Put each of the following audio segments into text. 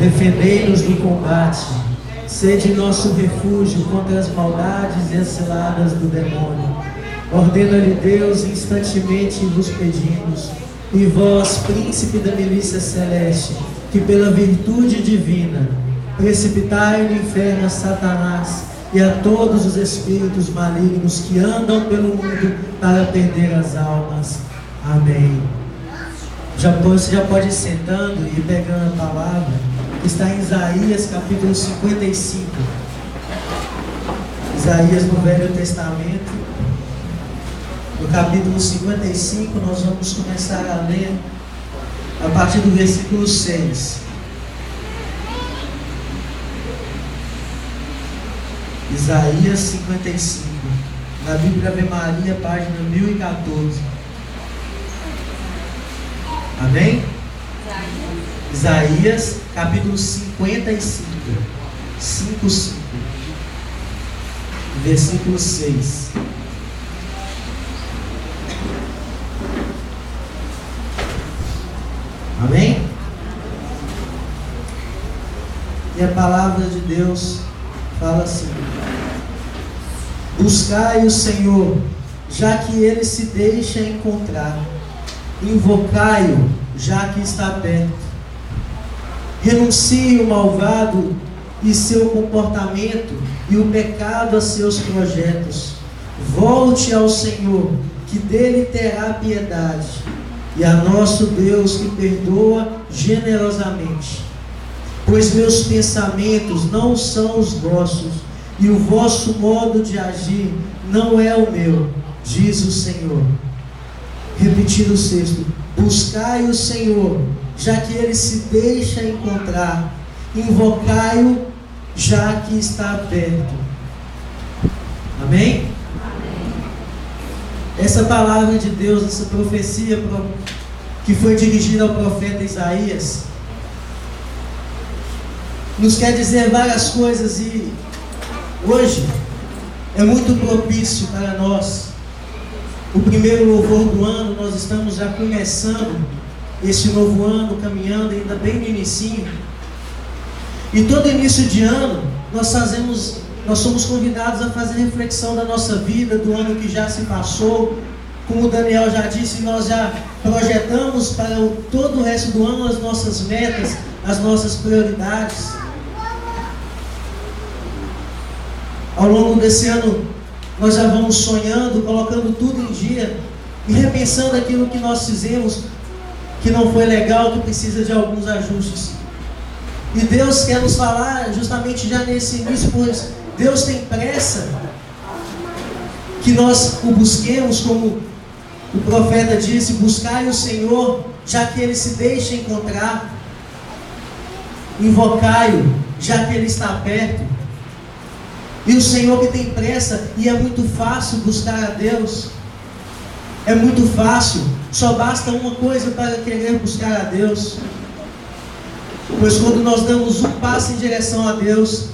Defendei-nos do combate, sede nosso refúgio contra as maldades e as ciladas do demônio. Ordena-lhe Deus, instantemente vos pedimos, e vós, príncipe da milícia celeste, que pela virtude divina precipitai no inferno a Satanás e a todos os espíritos malignos que andam pelo mundo para perder as almas. Amém. Você já pode ir sentando e pegando a palavra, que está em Isaías capítulo 55. Isaías no Velho Testamento, no capítulo 55, nós vamos começar a ler a partir do versículo 6. Isaías 55, na Bíblia Ave Maria, página 1014. Amém? Isaías capítulo 55, 5, versículo 6. Amém? E a palavra de Deus fala assim: buscai o Senhor, já que Ele se deixa encontrar. Invocai-o, já que está perto. Renuncie o malvado e seu comportamento, e o pecado a seus projetos. Volte ao Senhor, que dele terá piedade, e a nosso Deus, que perdoa generosamente. Pois meus pensamentos não são os vossos, e o vosso modo de agir não é o meu, diz o Senhor. Repetindo o 6: buscai o Senhor, já que Ele se deixa encontrar. Invocai-o, já que está perto. Amém? Essa palavra de Deus, essa profecia que foi dirigida ao profeta Isaías, nos quer dizer várias coisas, e hoje é muito propício para nós. O primeiro louvor do ano, nós estamos já começando esse novo ano, caminhando ainda bem no inicinho. E todo início de ano, nós somos convidados a fazer reflexão da nossa vida, do ano que já se passou. Como o Daniel já disse, nós já projetamos para todo o resto do ano as nossas metas, as nossas prioridades. Ao longo desse ano, nós já vamos sonhando, colocando tudo em dia e repensando aquilo que nós fizemos, que não foi legal, que precisa de alguns ajustes. E Deus quer nos falar justamente já nesse início, pois Deus tem pressa que nós o busquemos, como o profeta disse: buscai o Senhor, já que Ele se deixa encontrar. Invocai-o, já que Ele está perto. E o Senhor que tem pressa, e é muito fácil buscar a Deus. É muito fácil, só basta uma coisa para querer buscar a Deus. Pois quando nós damos um passo em direção a Deus,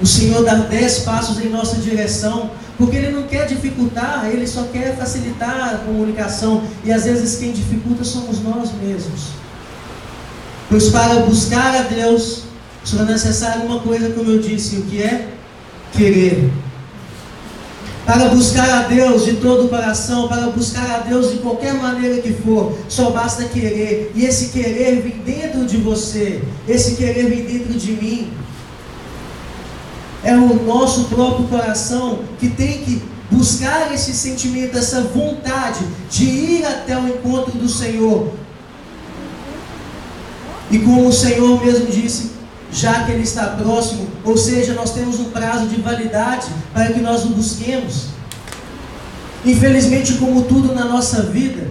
o Senhor dá 10 passos em nossa direção, porque Ele não quer dificultar, Ele só quer facilitar a comunicação, e às vezes quem dificulta somos nós mesmos. Pois para buscar a Deus, só é necessário uma coisa, como eu disse, o que é? Querer. Para buscar a Deus de todo o coração, para buscar a Deus de qualquer maneira que for, só basta querer. E esse querer vem dentro de você, esse querer vem dentro de mim. É o nosso próprio coração que tem que buscar esse sentimento, essa vontade de ir até o encontro do Senhor. E como o Senhor mesmo disse, já que Ele está próximo, ou seja, nós temos um prazo de validade para que nós o busquemos. Infelizmente, como tudo na nossa vida,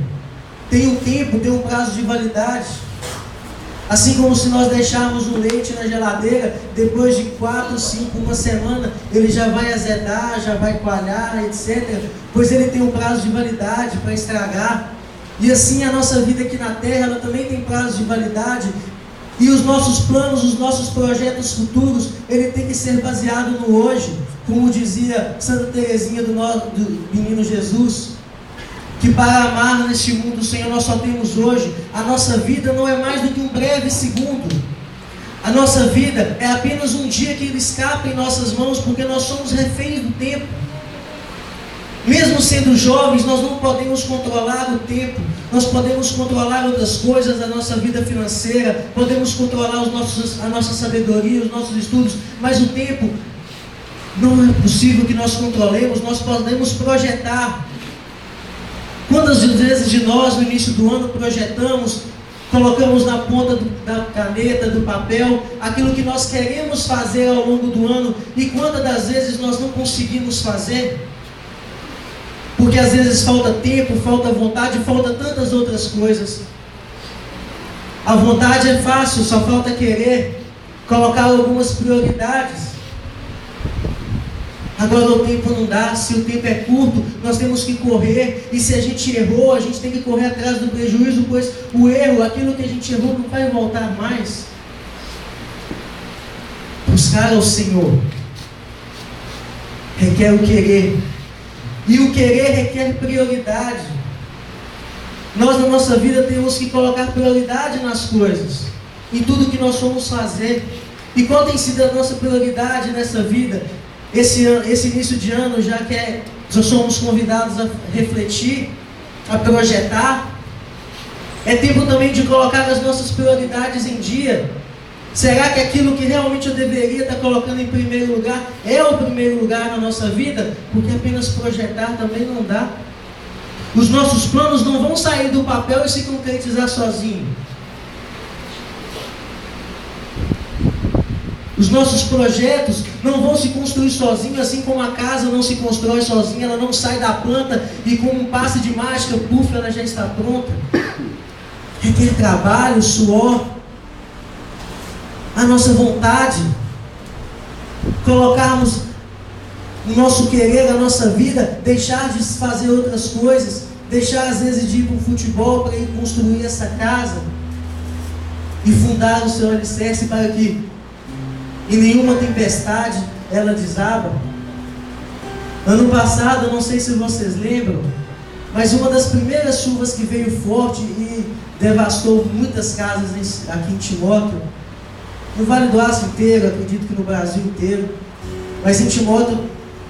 tem um tempo, tem um prazo de validade. Assim como se nós deixarmos o leite na geladeira, depois de 4, 5, uma semana, ele já vai azedar, já vai coalhar, etc. Pois ele tem um prazo de validade para estragar. E assim a nossa vida aqui na Terra, ela também tem prazo de validade. E os nossos planos, os nossos projetos futuros, ele tem que ser baseado no hoje. Como dizia Santa Teresinha do Menino Jesus, que para amar neste mundo, Senhor, nós só temos hoje. A nossa vida não é mais do que um breve segundo. A nossa vida é apenas um dia que ele escapa em nossas mãos, porque nós somos reféns do tempo. Mesmo sendo jovens, nós não podemos controlar o tempo. Nós podemos controlar outras coisas da nossa vida financeira, podemos controlar a nossa sabedoria, os nossos estudos, mas o tempo não é possível que nós controlemos. Nós podemos projetar. Quantas vezes de nós, no início do ano, projetamos, colocamos na ponta da caneta, do papel, aquilo que nós queremos fazer ao longo do ano, e quantas das vezes nós não conseguimos fazer? Porque às vezes falta tempo, falta vontade, falta tantas outras coisas. A vontade é fácil, só falta querer colocar algumas prioridades. Agora o tempo não dá. Se o tempo é curto, nós temos que correr. E se a gente errou, a gente tem que correr atrás do prejuízo, pois o erro, aquilo que a gente errou, não vai voltar mais. Buscar ao Senhor requer o querer. E o querer requer prioridade. Nós na nossa vida temos que colocar prioridade nas coisas, em tudo que nós vamos fazer. E qual tem sido a nossa prioridade nessa vida? Esse início de ano, já que nós somos convidados a refletir, a projetar, é tempo também de colocar as nossas prioridades em dia. Será que aquilo que realmente eu deveria estar colocando em primeiro lugar é o primeiro lugar na nossa vida? Porque apenas projetar também não dá. Os nossos planos não vão sair do papel e se concretizar sozinho. Os nossos projetos não vão se construir sozinhos, assim como a casa não se constrói sozinha, ela não sai da planta e com um passe de mágica, puf, ela já está pronta. Requer trabalho, suor, a nossa vontade, colocarmos o nosso querer, a nossa vida, deixar de fazer outras coisas, deixar às vezes de ir para o futebol para ir construir essa casa e fundar o seu alicerce para que em nenhuma tempestade ela desaba. Ano passado, eu não sei se vocês lembram, mas uma das primeiras chuvas que veio forte e devastou muitas casas aqui em Timóteo, no Vale do Aço inteiro, acredito que no Brasil inteiro, mas em Timóteo,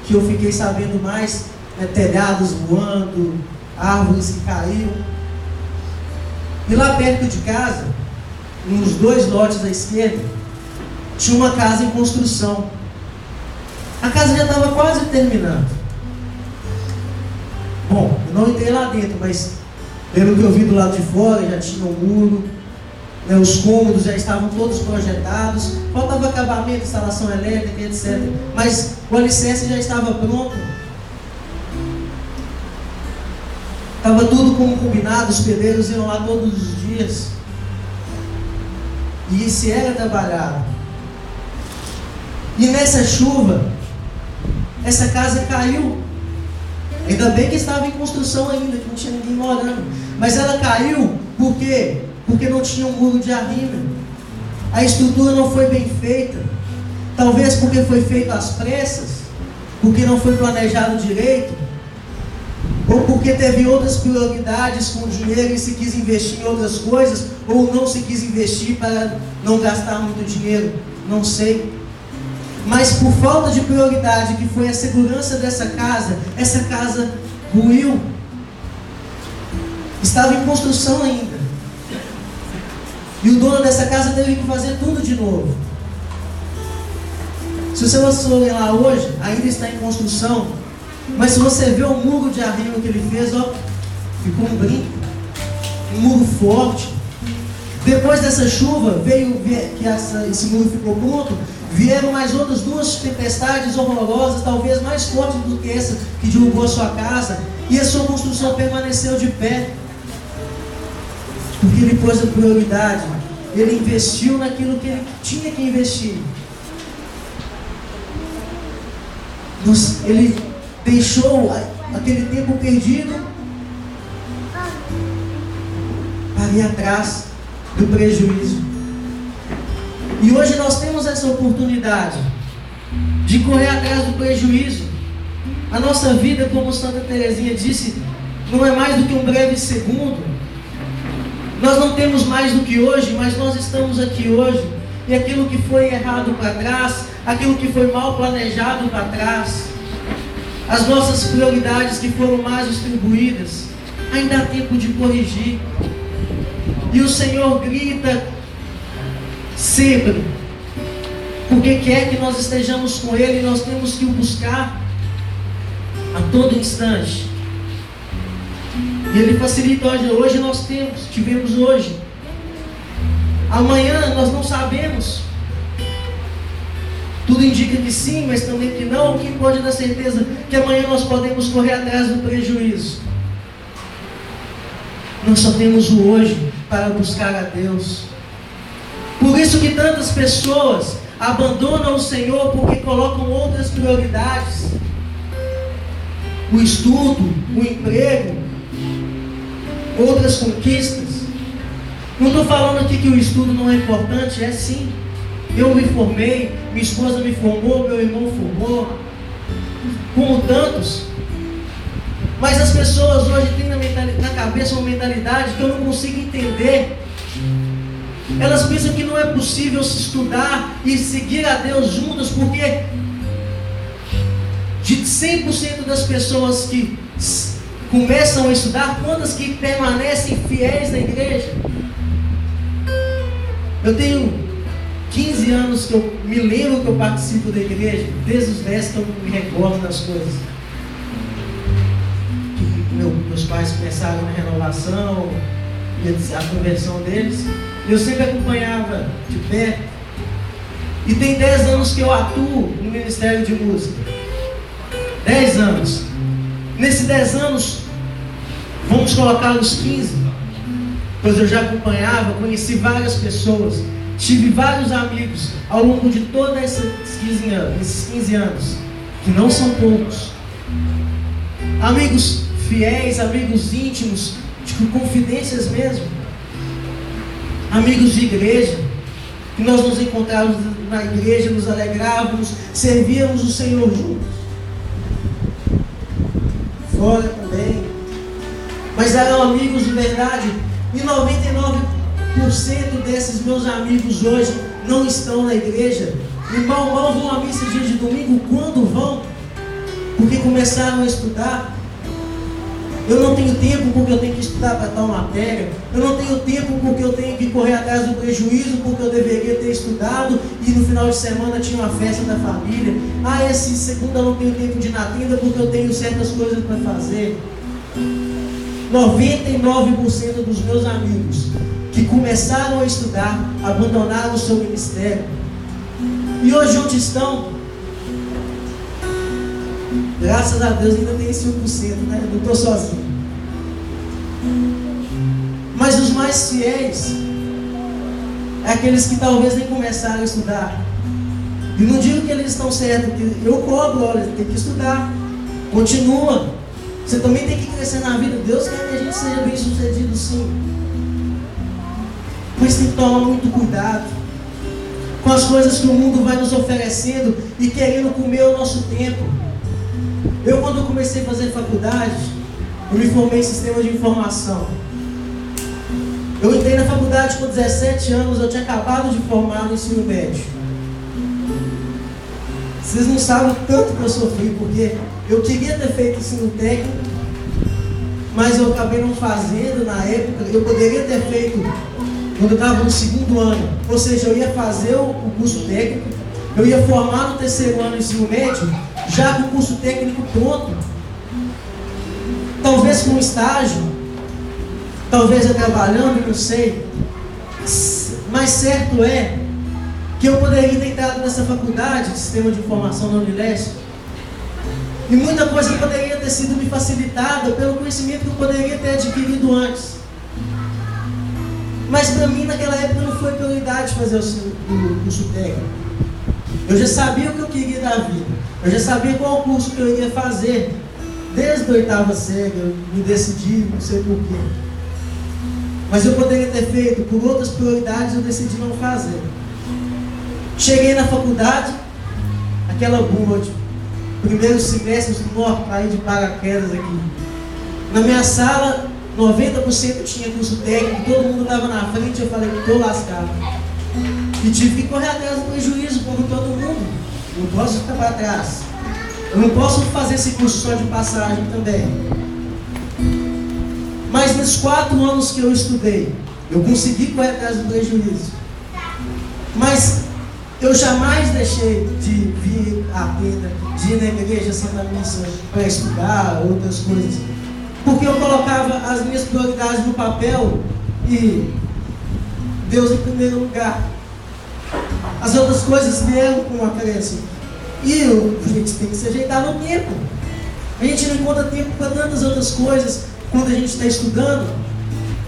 que eu fiquei sabendo mais, telhados voando, árvores que caíram. E lá perto de casa, nos 2 lotes à esquerda, tinha uma casa em construção. A casa já estava quase terminando. Bom, eu não entrei lá dentro, mas pelo que eu vi do lado de fora, já tinha um muro, os cômodos já estavam todos projetados, faltava acabamento, instalação elétrica, etc. Mas o alicerce já estava pronto. Estava tudo como combinado, os pedreiros iam lá todos os dias. E se era trabalhado. E nessa chuva, essa casa caiu. Ainda bem que estava em construção ainda, que não tinha ninguém morando. Mas ela caiu por quê? Porque não tinha um muro de arrimo. A estrutura não foi bem feita. Talvez porque foi feito às pressas, porque não foi planejado direito, ou porque teve outras prioridades com o dinheiro e se quis investir em outras coisas, ou não se quis investir para não gastar muito dinheiro, não sei. Mas por falta de prioridade, que foi a segurança dessa casa, essa casa ruiu. Estava em construção ainda. E o dono dessa casa teve que fazer tudo de novo. Se você olhar lá hoje, ainda está em construção. Mas se você vê o muro de arrimo que ele fez, ó, ficou um brinco. Um muro forte. Depois dessa chuva, esse muro ficou pronto, vieram mais outras 2 tempestades horrorosas, talvez mais fortes do que essa que derrubou a sua casa, e a sua construção permaneceu de pé. Porque ele pôs a prioridade, ele investiu naquilo que ele tinha que investir. Ele deixou aquele tempo perdido para ir atrás do prejuízo. E hoje nós temos essa oportunidade de correr atrás do prejuízo. A nossa vida, como Santa Teresinha disse, não é mais do que um breve segundo. Nós não temos mais do que hoje, mas nós estamos aqui hoje. e aquilo que foi errado para trás, aquilo que foi mal planejado para trás, as nossas prioridades que foram mais distribuídas, ainda há tempo de corrigir. E o Senhor grita sempre, porque quer que nós estejamos com Ele, e nós temos que o buscar a todo instante. E Ele facilita hoje nós tivemos hoje. Amanhã nós não sabemos. Tudo indica que sim, mas também que não. O que pode dar certeza que amanhã nós podemos correr atrás do prejuízo. Nós só temos o hoje para buscar a Deus. Por isso que tantas pessoas abandonam o Senhor porque colocam outras prioridades. O estudo, o emprego, outras conquistas. Não estou falando aqui que o estudo não é importante, é sim. Eu me formei, minha esposa me formou, meu irmão formou, como tantos. Mas as pessoas hoje têm na cabeça uma mentalidade que eu não consigo entender. Elas pensam que não é possível se estudar e seguir a Deus juntas, porque de 100% das pessoas que começam a estudar, quantas que permanecem fiéis na igreja? Eu tenho 15 anos que eu me lembro que eu participo da igreja, desde os 10 que eu me recordo das coisas. Que meus pais começaram na renovação, e a conversão deles, eu sempre acompanhava de perto. E tem 10 anos que eu atuo no Ministério de Música. 10 anos. Nesses 10 anos, vamos colocar os 15, pois eu já acompanhava, conheci várias pessoas, tive vários amigos ao longo de todos esses 15 anos, que não são poucos. Amigos fiéis, amigos íntimos, de confidências mesmo. Amigos de igreja, que nós nos encontrávamos na igreja, nos alegrávamos, servíamos o Senhor juntos. Fora também. Mas eram amigos de verdade. E 99% desses meus amigos hoje não estão na igreja. E mal vão à missa dia de domingo. Quando vão? Porque começaram a estudar. Eu não tenho tempo porque eu tenho que estudar para tal matéria. Eu não tenho tempo porque eu tenho que correr atrás do prejuízo, porque eu deveria ter estudado e no final de semana tinha uma festa da família. Esse segunda eu não tenho tempo de ir na tenda porque eu tenho certas coisas para fazer. 99% dos meus amigos que começaram a estudar abandonaram o seu ministério. E hoje onde estão? Graças a Deus ainda tem 5%, né? Não estou sozinho. Mas os mais fiéis é aqueles que talvez nem começaram a estudar. E não digo que eles estão certos, porque eu cobro, olha, tem que estudar. Continua. Você também tem que crescer na vida. Deus quer que a gente seja bem sucedido, sim. Mas tem que tomar muito cuidado com as coisas que o mundo vai nos oferecendo e querendo comer o nosso tempo. Eu, quando eu comecei a fazer faculdade, eu me formei em sistema de informação. Eu entrei na faculdade com 17 anos, eu tinha acabado de formar no ensino médio. Vocês não sabem o tanto que eu sofri, porque eu queria ter feito ensino técnico, mas eu acabei não fazendo na época. Eu poderia ter feito quando eu estava no segundo ano, ou seja, eu ia fazer o curso técnico, eu ia formar no terceiro ano do ensino médio, já com o curso técnico pronto, talvez com um estágio, talvez eu trabalhando, não sei, mas certo é que eu poderia ter entrado nessa faculdade de sistema de informação na Unileste e muita coisa poderia ter sido me facilitada pelo conhecimento que eu poderia ter adquirido antes. Mas para mim naquela época não foi prioridade fazer o curso técnico. Eu já sabia o que eu queria da vida. Eu já sabia qual curso que eu ia fazer. Desde a 8ª série eu me decidi, não sei porquê. Mas eu poderia ter feito, por outras prioridades eu decidi não fazer. Cheguei na faculdade, aquela bomba de primeiro semestre, caí de paraquedas aqui. Na minha sala, 90% tinha curso técnico, todo mundo estava na frente, eu falei, estou lascado. E tive que correr atrás do prejuízo, como todo mundo. Não posso ficar para trás. Eu não posso fazer esse curso só de passagem também. Mas nos 4 anos que eu estudei, eu consegui correr atrás do prejuízo. Mas eu jamais deixei de vir à pena, de ir na igreja, Santa Missa, para estudar outras coisas. Porque eu colocava as minhas prioridades no papel e Deus em primeiro lugar. As outras coisas vieram com um acréscimo. E a gente tem que se ajeitar no tempo. A gente não encontra tempo para tantas outras coisas quando a gente está estudando.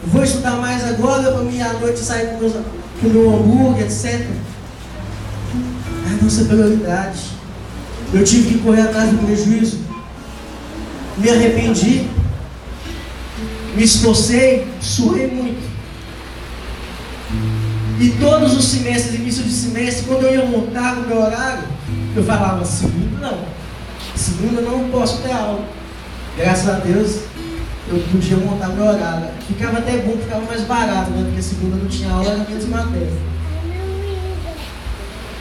Vou estudar mais agora para mim à noite sair com o meu hambúrguer, etc. A nossa prioridade. Eu tive que correr atrás do prejuízo. Me arrependi. Me esforcei, suei muito. E todos os semestres, início de semestre, quando eu ia montar o meu horário, eu falava, segunda não posso ter aula. Graças a Deus, eu podia montar meu horário. Ficava até bom, ficava mais barato, né? Porque segunda não tinha aula, era menos matéria.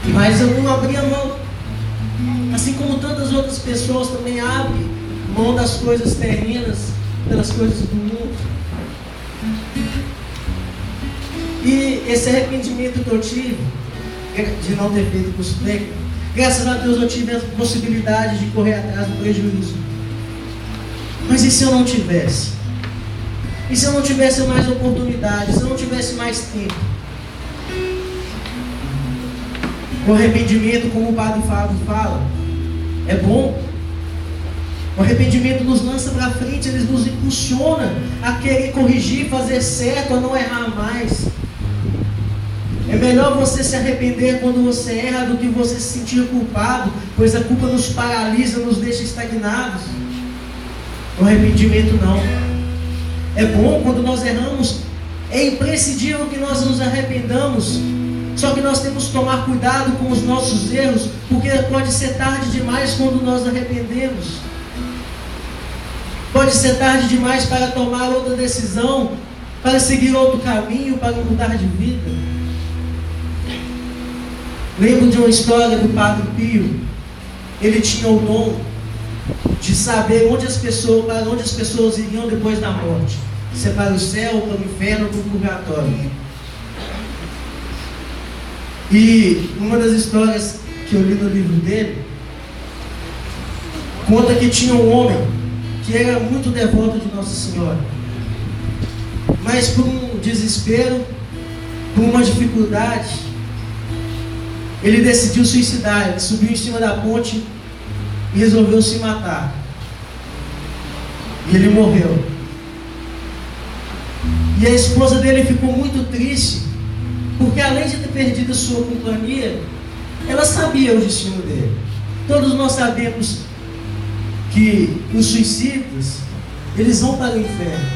Mas eu não abria mão. Assim como tantas outras pessoas também abrem mão das coisas terrenas, pelas coisas do mundo. E esse arrependimento que eu tive, de não ter feito curso técnico, graças a Deus eu tive a possibilidade de correr atrás do prejuízo. Mas e se eu não tivesse? E se eu não tivesse mais oportunidades? Se eu não tivesse mais tempo? O arrependimento, como o Padre Fábio fala, é bom. O arrependimento nos lança para frente, ele nos impulsiona a querer corrigir, fazer certo, a não errar mais. É melhor você se arrepender quando você erra do que você se sentir culpado, pois a culpa nos paralisa, nos deixa estagnados. O arrependimento não. É bom quando nós erramos, é imprescindível que nós nos arrependamos. Só que nós temos que tomar cuidado com os nossos erros, porque pode ser tarde demais quando nós arrependemos. Pode ser tarde demais para tomar outra decisão, para seguir outro caminho, para mudar de vida. Lembro de uma história do Padre Pio. Ele tinha o dom de saber para onde as pessoas iriam depois da morte. Se é para o céu, para o inferno ou para o purgatório. E uma das histórias que eu li no livro dele conta que tinha um homem que era muito devoto de Nossa Senhora, mas por um desespero, por uma dificuldade, ele decidiu suicidar. Ele subiu em cima da ponte e resolveu se matar. E ele morreu. E a esposa dele ficou muito triste, porque além de ter perdido a sua companhia, ela sabia o destino dele. Todos nós sabemos que os suicidas, eles vão para o inferno.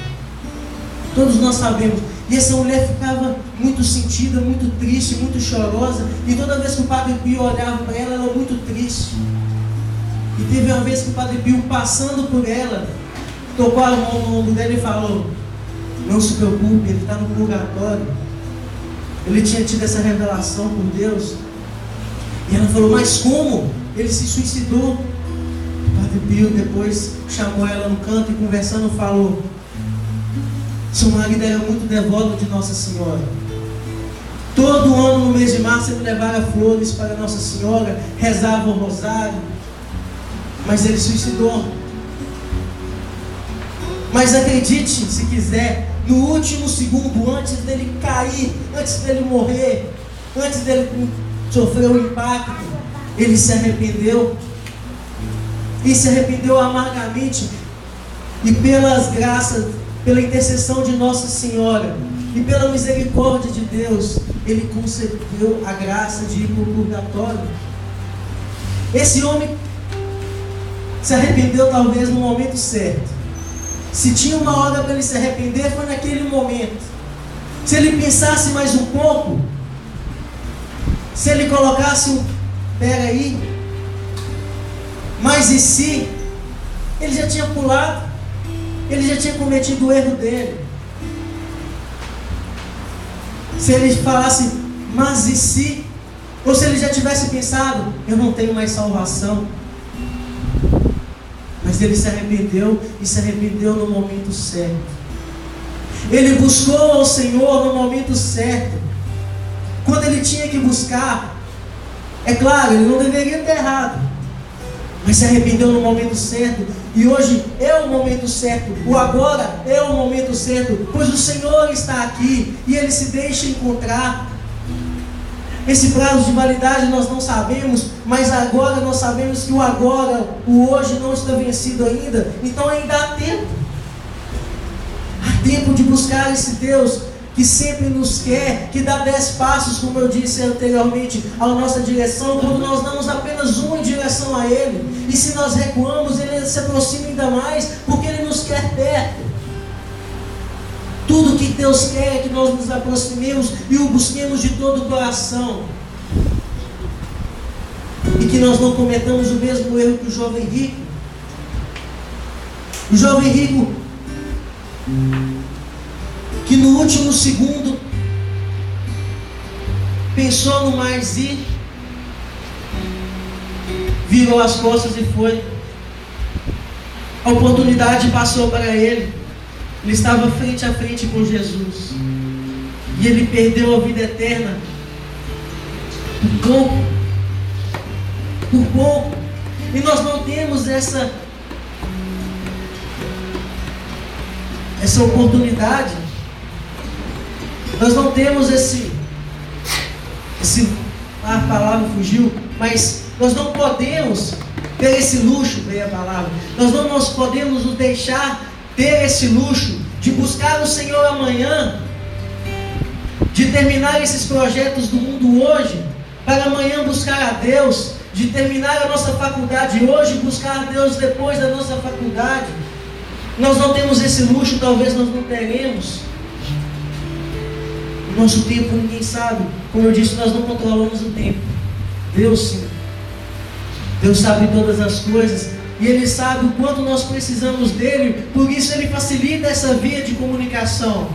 Todos nós sabemos. E essa mulher ficava muito sentida, muito triste, muito chorosa. E toda vez que o Padre Pio olhava para ela, ela era muito triste. E teve uma vez que o Padre Pio, passando por ela, tocou a mão no ombro dela e falou: não se preocupe, ele está no purgatório. Ele tinha tido essa revelação por Deus. E ela falou: mas como? Ele se suicidou. O Padre Pio depois chamou ela no canto e, conversando, falou: seu marido era muito devoto de Nossa Senhora. Todo ano no mês de março ele levava flores para Nossa Senhora, rezava o rosário, mas ele suicidou. Mas acredite, se quiser, no último segundo, antes dele cair, antes dele morrer, antes dele sofrer o impacto, ele se arrependeu. E se arrependeu amargamente. E pelas graças, pela intercessão de Nossa Senhora e pela misericórdia de Deus, ele concedeu a graça de ir para o purgatório. Esse homem se arrependeu talvez no momento certo. Se tinha uma hora para ele se arrepender, foi naquele momento. Se ele pensasse mais um pouco, se ele colocasse um peraí, mas e se, ele já tinha pulado, ele já tinha cometido o erro dele. Se ele falasse, Mas e se? Ou se ele já tivesse pensado, eu não tenho mais salvação. Mas ele se arrependeu, e se arrependeu no momento certo. Ele buscou ao Senhor no momento certo. Quando ele tinha que buscar, é claro, ele não deveria ter errado, mas se arrependeu no momento certo. E hoje é o momento certo, o agora é o momento certo, pois o Senhor está aqui e Ele se deixa encontrar. Esse prazo de validade nós não sabemos, mas agora nós sabemos que o agora, o hoje não está vencido ainda. Então ainda há tempo. Há tempo de buscar esse Deus que sempre nos quer, que dá 10 passos, como eu disse anteriormente, à nossa direção, quando nós damos apenas um em direção a Ele. E se nós recuamos, Ele se aproxima ainda mais, porque Ele nos quer perto. Tudo que Deus quer é que nós nos aproximemos e o busquemos de todo o coração. E que nós não cometamos o mesmo erro que o jovem rico. O jovem rico, que no último segundo pensou no mais e virou as costas e foi. A oportunidade passou para ele. Ele estava frente a frente com Jesus. E ele perdeu a vida eterna por pouco. Por pouco. E nós não temos essa oportunidade. Nós não temos a palavra fugiu, mas nós não podemos ter esse luxo, veio a palavra. Nós podemos nos deixar ter esse luxo de buscar o Senhor amanhã, de terminar esses projetos do mundo hoje, para amanhã buscar a Deus, de terminar a nossa faculdade hoje e buscar a Deus depois da nossa faculdade. Nós não temos esse luxo, talvez nós não teremos. O nosso tempo ninguém sabe. Como eu disse, nós não controlamos o tempo. Deus sim. Deus sabe todas as coisas. E Ele sabe o quanto nós precisamos dEle. Por isso Ele facilita essa via de comunicação.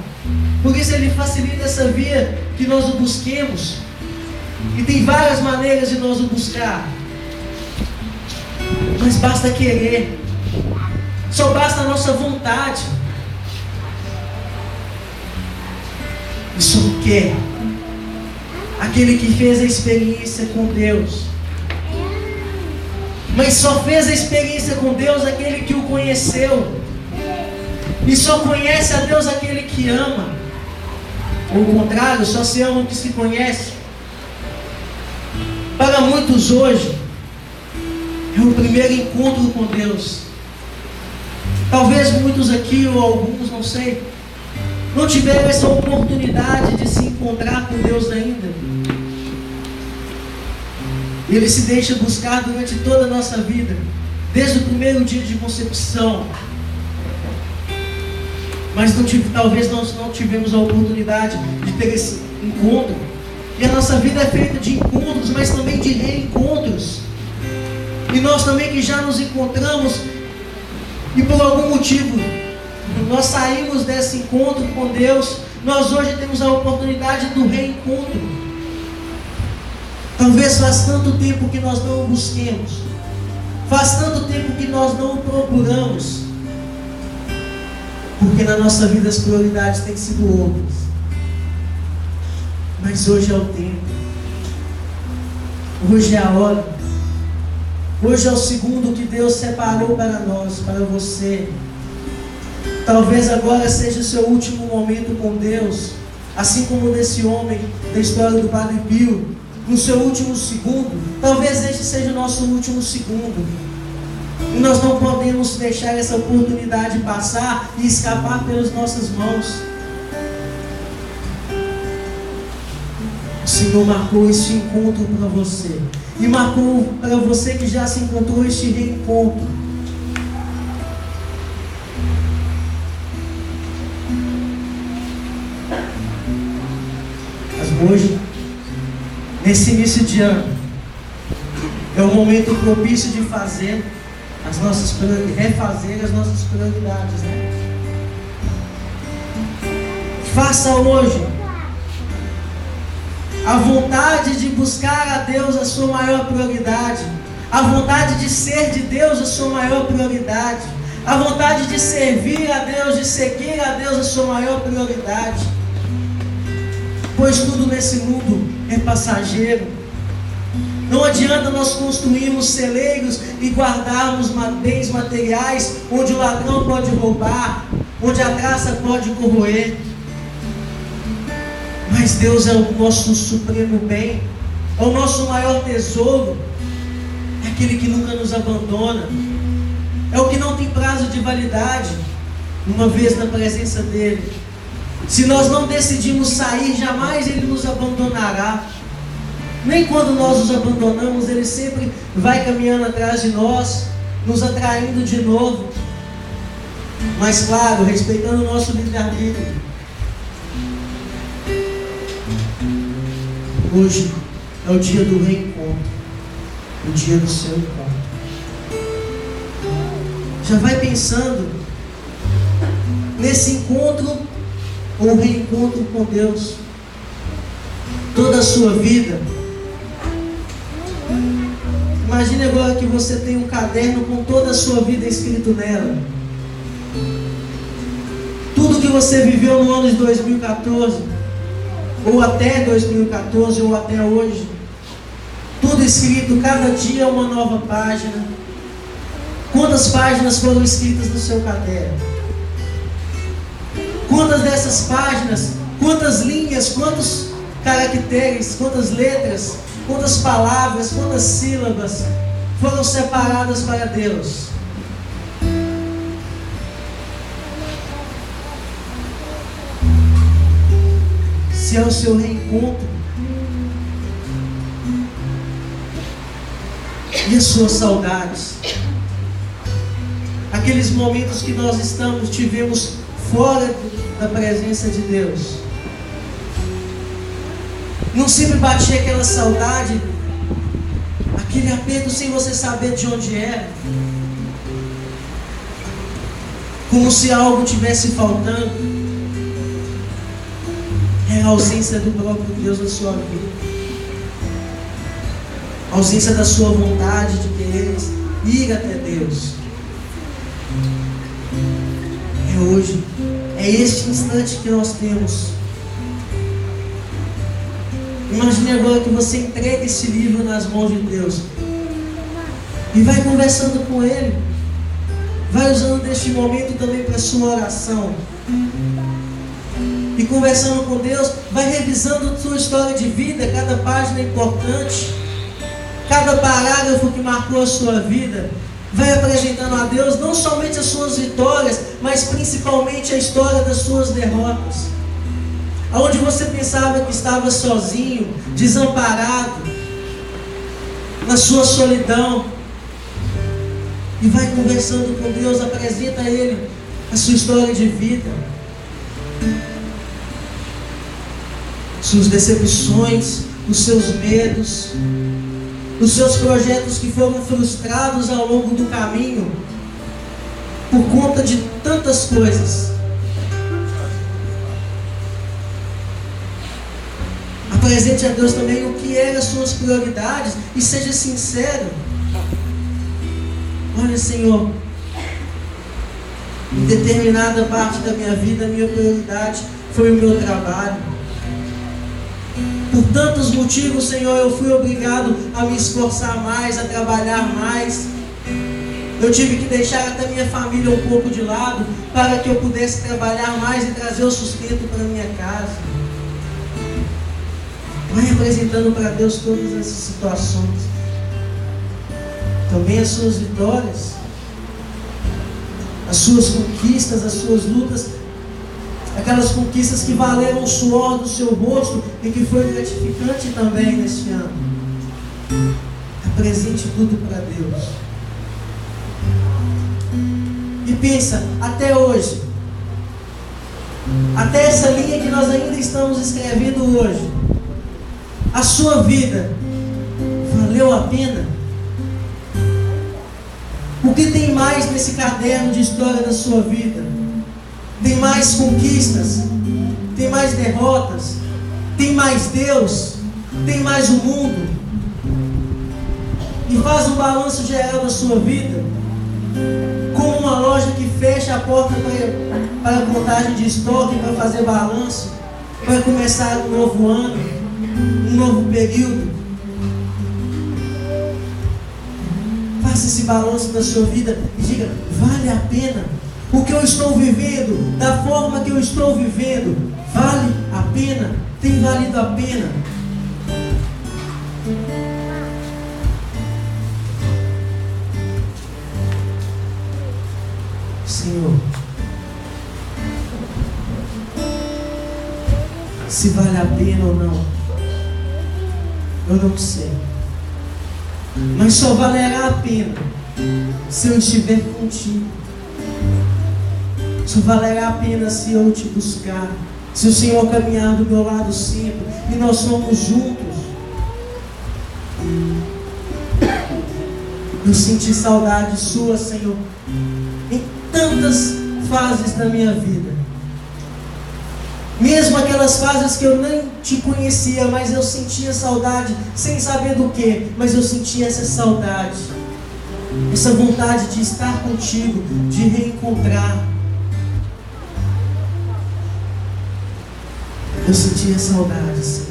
Por isso Ele facilita essa via que nós o busquemos. E tem várias maneiras de nós o buscar. Mas basta querer. Só basta a nossa vontade. E só quer aquele que fez a experiência com Deus. Mas só fez a experiência com Deus aquele que o conheceu. E só conhece a Deus aquele que ama. Ou o contrário, só se ama o que se conhece. Para muitos hoje, é o primeiro encontro com Deus. Talvez muitos aqui, ou alguns, não sei, não tiveram essa oportunidade de se encontrar com Deus ainda. Ele se deixa buscar durante toda a nossa vida, desde o primeiro dia de concepção. Mas talvez nós não tivemos a oportunidade de ter esse encontro. E a nossa vida é feita de encontros, mas também de reencontros. E nós também que já nos encontramos, e por algum motivo nós saímos desse encontro com Deus, nós hoje temos a oportunidade do reencontro. Talvez faz tanto tempo que nós não o busquemos, faz tanto tempo que nós não o procuramos, porque na nossa vida as prioridades têm sido outras. Mas hoje é o tempo, hoje é a hora, hoje é o segundo que Deus separou para nós, para você. Talvez agora seja o seu último momento com Deus, assim como desse homem da história do Padre Pio, no seu último segundo. Talvez este seja o nosso último segundo, e nós não podemos deixar essa oportunidade passar e escapar pelas nossas mãos. O Senhor marcou este encontro para você, e marcou para você que já se encontrou este reencontro. Mas hoje, nesse início de ano, é o momento propício de fazer refazer as nossas prioridades, né? Faça hoje A vontade de buscar a Deus a sua maior prioridade. A vontade de ser de Deus a sua maior prioridade. A vontade de servir a Deus, de seguir a Deus a sua maior prioridade. Pois tudo nesse mundo é passageiro. Não adianta nós construirmos celeiros e guardarmos bens materiais onde o ladrão pode roubar, onde a traça pode corroer. Mas Deus é o nosso supremo bem, é o nosso maior tesouro, é aquele que nunca nos abandona, é o que não tem prazo de validade, uma vez na presença dEle. Se nós não decidirmos sair, jamais Ele nos abandonará. Nem quando nós os abandonamos, Ele sempre vai caminhando atrás de nós, nos atraindo de novo. Mas claro, respeitando o nosso livre-arbítrio. Hoje é o dia do reencontro, o dia do seu encontro. Já vai pensando nesse encontro ou reencontro com Deus. Toda a sua vida. Imagine agora que você tem um caderno com toda a sua vida escrito nela. Tudo que você viveu no ano de 2014, ou até 2014, ou até hoje. Tudo escrito, cada dia uma nova página. Quantas páginas foram escritas no seu caderno? Quantas dessas páginas, quantas linhas, quantos caracteres, quantas letras, quantas palavras, quantas sílabas foram separadas para Deus? Se é o seu reencontro e as suas saudades, aqueles momentos que nós tivemos fora da presença de Deus, não sempre batia aquela saudade, aquele aperto sem você saber de onde era, como se algo tivesse faltando. É a ausência do próprio Deus na sua vida, a ausência da sua vontade de querer ir até Deus. É hoje, é este instante que nós temos. Imagine agora que você entrega esse livro nas mãos de Deus e vai conversando com Ele, vai usando deste momento também para a sua oração. E conversando com Deus, vai revisando a sua história de vida, cada página é importante, cada parágrafo que marcou a sua vida. Vai apresentando a Deus não somente as suas vitórias, mas principalmente a história das suas derrotas. Aonde você pensava que estava sozinho, desamparado, na sua solidão. E vai conversando com Deus, apresenta a Ele a sua história de vida, suas decepções, os seus medos, os seus projetos que foram frustrados ao longo do caminho, por conta de tantas coisas. Apresente a Deus também o que eram as suas prioridades e seja sincero. Olha, Senhor, em determinada parte da minha vida, a minha prioridade foi o meu trabalho. Por tantos motivos, Senhor, eu fui obrigado a me esforçar mais, a trabalhar mais. Eu tive que deixar até minha família um pouco de lado para que eu pudesse trabalhar mais e trazer o sustento para minha casa. Vai apresentando para Deus todas essas situações. Também as suas vitórias, as suas conquistas, as suas lutas, aquelas conquistas que valeram o suor do seu rosto e que foi gratificante também neste ano. Apresente tudo para Deus. E pensa, até hoje, até essa linha que nós ainda estamos escrevendo hoje, a sua vida valeu a pena? O que tem mais nesse caderno de história da sua vida? Tem mais conquistas? Tem mais derrotas? Tem mais Deus? tem mais o mundo, e faz um balanço geral da sua vida, como uma loja que fecha a porta para a contagem de estoque, para fazer balanço, para começar um novo ano, um novo período. Faça esse balanço da sua vida e diga: vale a pena? O que eu estou vivendo, da forma que eu estou vivendo, vale a pena? Tem valido a pena? Senhor, se vale a pena ou não, eu não sei. Mas só valerá a pena se eu estiver contigo. Só valerá a pena se eu te buscar, se o Senhor caminhar do meu lado sempre e nós somos juntos. Eu senti saudade sua, Senhor, em tantas fases da minha vida. Mesmo aquelas fases que eu nem te conhecia, mas eu sentia saudade, sem saber do que, mas eu sentia essa saudade, essa vontade de estar contigo, de reencontrar. Eu sentia saudade, Senhor.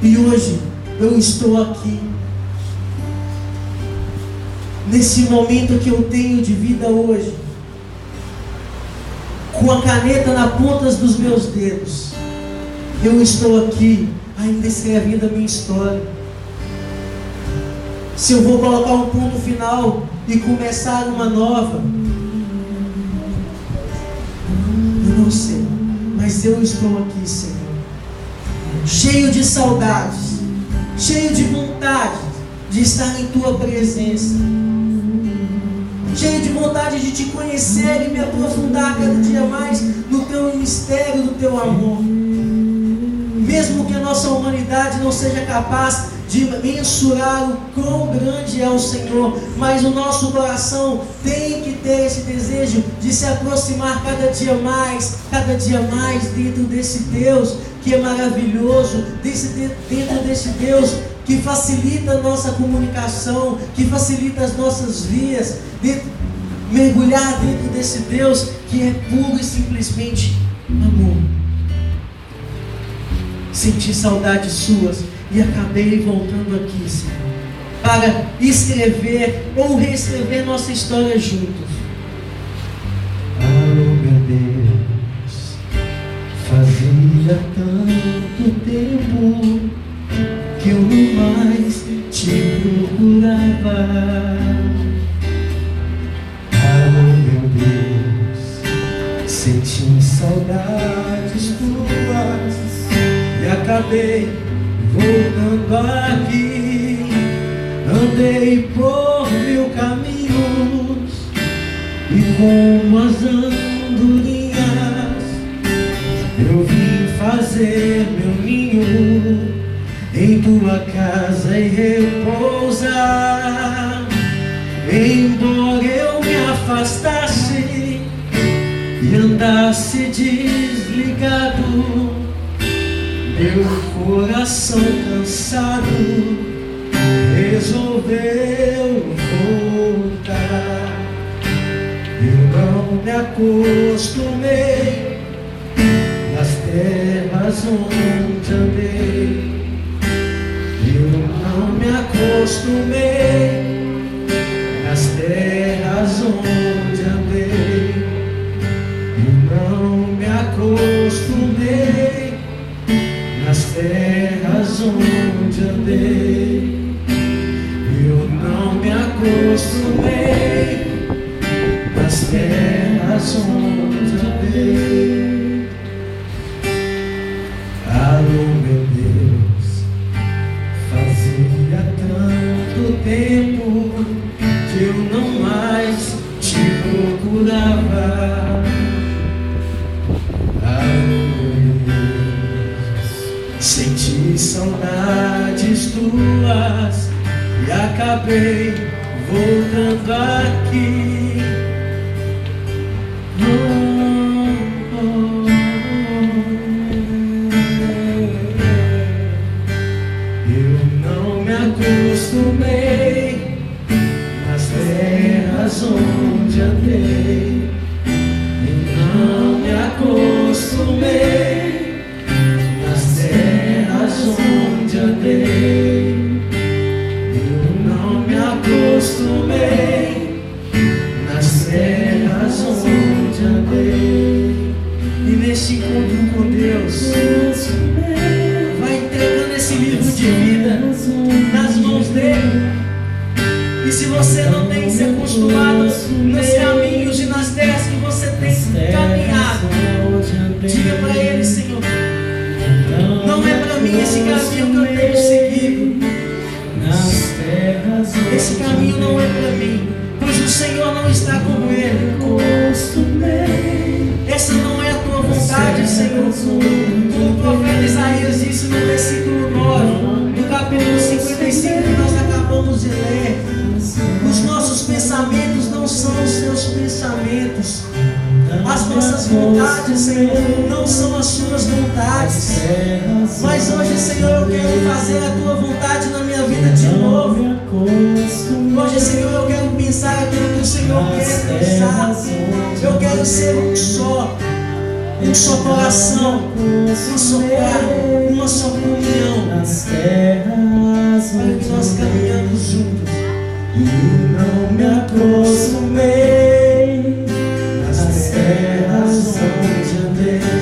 E hoje eu estou aqui, nesse momento que eu tenho de vida hoje, com a caneta na ponta dos meus dedos, eu estou aqui ainda escrevendo a minha história. Se eu vou colocar um ponto final e começar uma nova, eu não sei, mas eu estou aqui, Senhor, cheio de saudades, cheio de vontade de estar em Tua presença, cheio de vontade de Te conhecer e me aprofundar cada dia mais no Teu mistério, no Teu amor. Mesmo que a nossa humanidade não seja capaz de mensurar o quão grande é o Senhor, mas o nosso coração tem que ter esse desejo de se aproximar cada dia mais dentro desse Deus que é maravilhoso, dentro desse Deus que facilita a nossa comunicação, que facilita as nossas vias, mergulhar dentro desse Deus que é puro e simplesmente amor. Senti saudades suas e acabei voltando aqui, Senhor, para escrever ou reescrever nossa história juntos. Oh, meu Deus, fazia tanto tempo que eu não mais te procurava. Oh, meu Deus, senti saudades tuas e acabei voltando aqui. Andei por 1000 caminhos e como as andorinhas eu vim fazer meu ninho em Tua casa e repousar. Embora eu me afastasse e andasse desligado, meu coração cansado resolveu voltar. Eu não me acostumei nas terras onde andei. Eu não me acostumei nas terras onde andei. Eu não me acostumei nas terras onde andei. Eu não me acostumei nas terras onde andei. Alô, meu Deus, fazia tanto tempo que eu não mais te procurava. Alô, senti saudades tuas e acabei voltando aqui. acostumei nas terras onde andei. Eu não me acostumei nas terras onde andei. Eu não me acostumei nas terras onde andei. E nesse encontro com Deus, vai entregando esse livro de vida nas mãos dele. E se você não tem se acostumado nos caminhos e nas terras que você tem caminhado, diga para ele: Senhor, não é para mim esse caminho que eu tenho seguido. Esse caminho não é para mim, pois o Senhor não está com ele. Essa não é a tua vontade, Senhor. Como o profeta Isaías disse no versículo 9, do capítulo 55 que nós acabamos de ler: os nossos pensamentos não são os teus pensamentos. As nossas vontades, Senhor, não são as suas vontades. Mas hoje, Senhor, eu quero fazer a tua vontade na minha vida de novo. Hoje, Senhor, eu quero pensar aquilo que o Senhor quer pensar. Eu quero ser um só coração, um só carne, uma só comunhão, para que nós caminhamos juntos. E não me acostumei nas terras onde andei.